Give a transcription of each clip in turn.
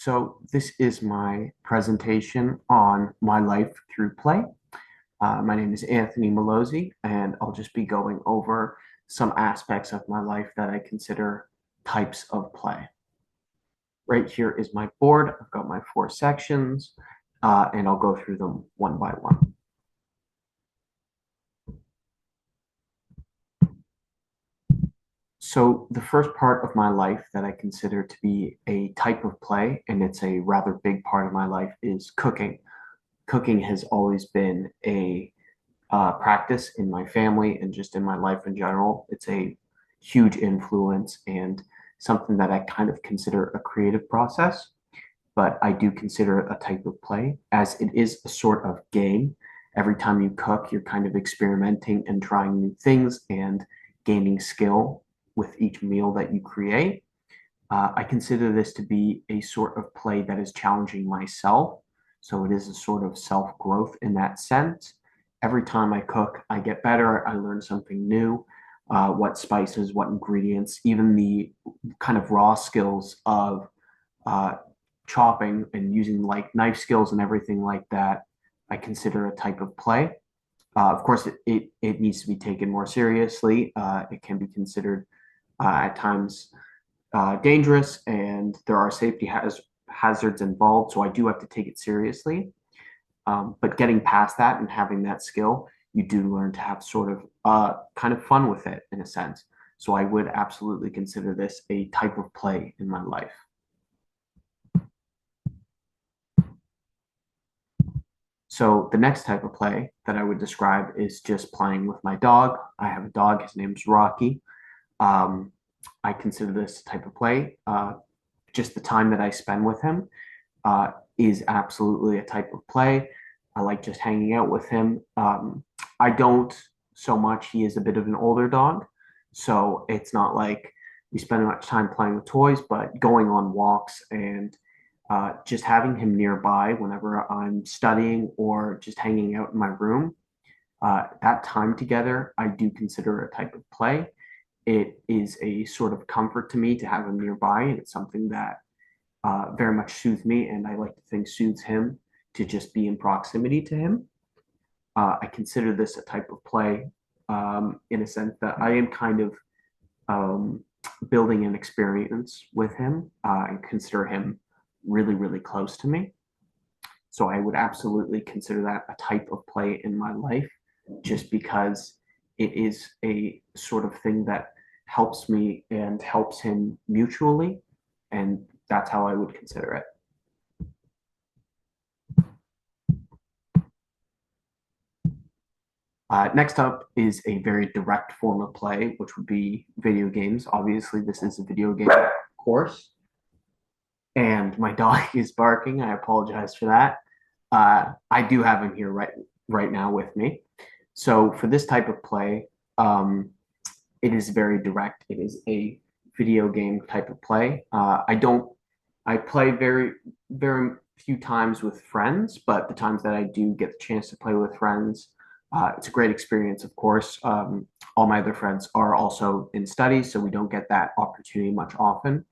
So this is my presentation on my life through play. My name is Anthony Malozzi, and I'll just be going over some aspects of my life that I consider types of play. Right here is my board. I've got my four sections, and I'll go through them one by one. So the first part of my life that I consider to be a type of play, and it's a rather big part of my life, is cooking. Cooking has always been a practice in my family and just in my life in general. It's a huge influence and something that I kind of consider a creative process, but I do consider it a type of play as it is a sort of game. Every time you cook, you're kind of experimenting and trying new things and gaining skill with each meal that you create. I consider this to be a sort of play that is challenging myself. So it is a sort of self growth in that sense. Every time I cook, I get better. I learn something new. What spices, what ingredients, even the kind of raw skills of uh, chopping and using like knife skills and everything like that, I consider a type of play. Of course, it needs to be taken more seriously. It can be considered at times dangerous and there are hazards involved. So I do have to take it seriously. But getting past that and having that skill, you do learn to have sort of kind of fun with it in a sense. So I would absolutely consider this a type of play in my life. So the next type of play that I would describe is just playing with my dog. I have a dog. His name's Rocky. Um, I consider this type of play. Just the time that I spend with him is absolutely a type of play. I like just hanging out with him. I don't so much. He is a bit of an older dog, so it's not like we spend much time playing with toys, but going on walks and just having him nearby whenever I'm studying or just hanging out in my room. That time together, I do consider a type of play. It is a sort of comfort to me to have him nearby, and it's something that very much soothes me, and I like to think soothes him to just be in proximity to him. I consider this a type of play in a sense that I am kind of um, building an experience with him and consider him really, really close to me. So I would absolutely consider that a type of play in my life just because it is a sort of thing that helps me and helps him mutually. And that's how I would consider it. Next up is a very direct form of play, which would be video games. Obviously, this is a video game course, and my dog is barking. I apologize for that. I do have him here right now with me. So for this type of play, it is very direct. It is a video game type of play. I play very few times with friends, but the times that I do get the chance to play with friends, it's a great experience, of course. All my other friends are also in studies, so we don't get that opportunity much often.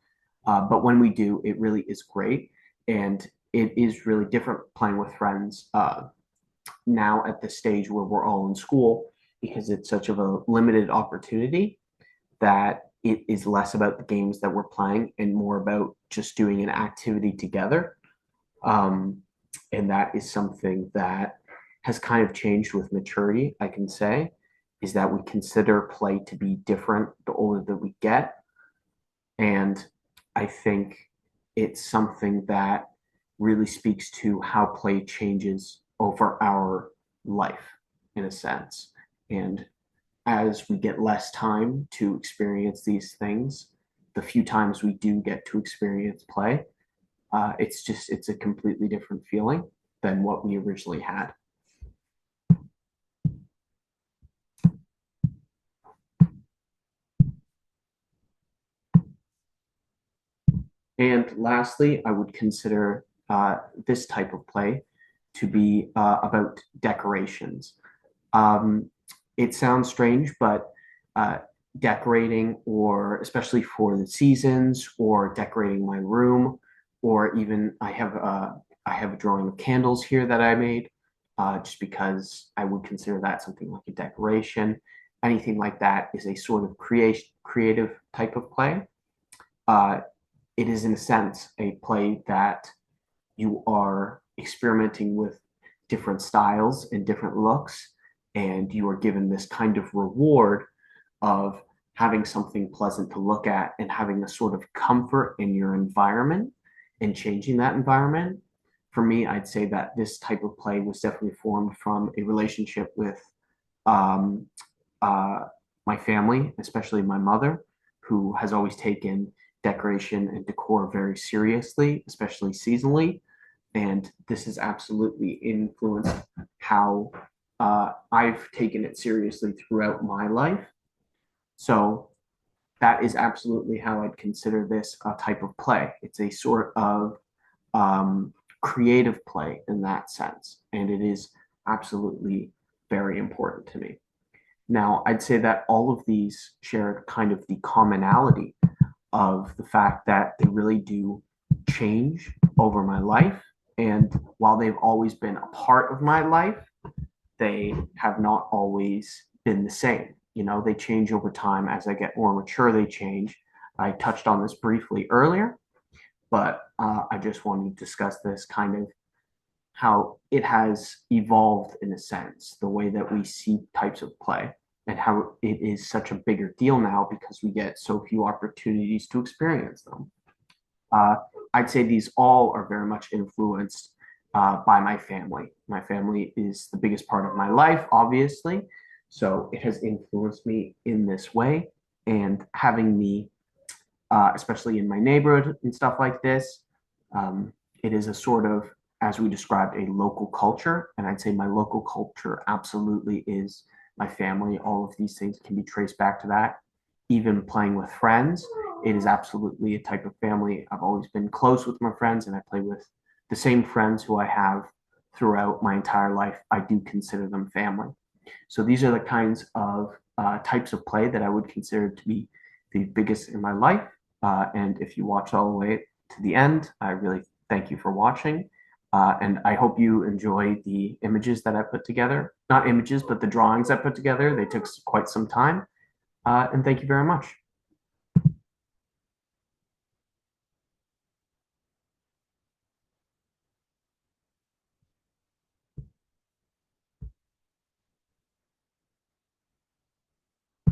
But when we do, it really is great. And it is really different playing with friends now at the stage where we're all in school because it's such of a limited opportunity that it is less about the games that we're playing and more about just doing an activity together. Um, and that is something that has kind of changed with maturity, I can say, is that we consider play to be different the older that we get. And I think it's something that really speaks to how play changes over our life in a sense. And as we get less time to experience these things, the few times we do get to experience play, it's a completely different feeling than what we originally had. And lastly, I would consider this type of play to be about decorations. Um, it sounds strange, but uh, decorating, or especially for the seasons, or decorating my room, or even I have a drawing of candles here that I made, just because I would consider that something like a decoration. Anything like that is a sort of creative type of play. Uh, it is, in a sense, a play that you are experimenting with different styles and different looks, and you are given this kind of reward of having something pleasant to look at and having a sort of comfort in your environment and changing that environment. For me, I'd say that this type of play was definitely formed from a relationship with um, uh, my family, especially my mother, who has always taken decoration and decor very seriously, especially seasonally. And this has absolutely influenced how I've taken it seriously throughout my life. So that is absolutely how I'd consider this a type of play. It's a sort of um, creative play in that sense, and it is absolutely very important to me. Now, I'd say that all of these share kind of the commonality of the fact that they really do change over my life. And while they've always been a part of my life, they have not always been the same. You know, they change over time as I get more mature, they change. I touched on this briefly earlier, but I just want to discuss this kind of how it has evolved in a sense, the way that we see types of play and how it is such a bigger deal now because we get so few opportunities to experience them. Uh, I'd say these all are very much influenced by my family. My family is the biggest part of my life, obviously. So it has influenced me in this way. And having me, especially in my neighborhood and stuff like this, um, it is a sort of, as we described, a local culture. And I'd say my local culture absolutely is my family. All of these things can be traced back to that. Even playing with friends, it is absolutely a type of family. I've always been close with my friends, and I play with the same friends who I have throughout my entire life. I do consider them family. So these are the kinds of types of play that I would consider to be the biggest in my life. And if you watch all the way to the end, I really thank you for watching. And I hope you enjoy the images that I put together. Not images, but the drawings I put together. They took quite some time. And thank you very much.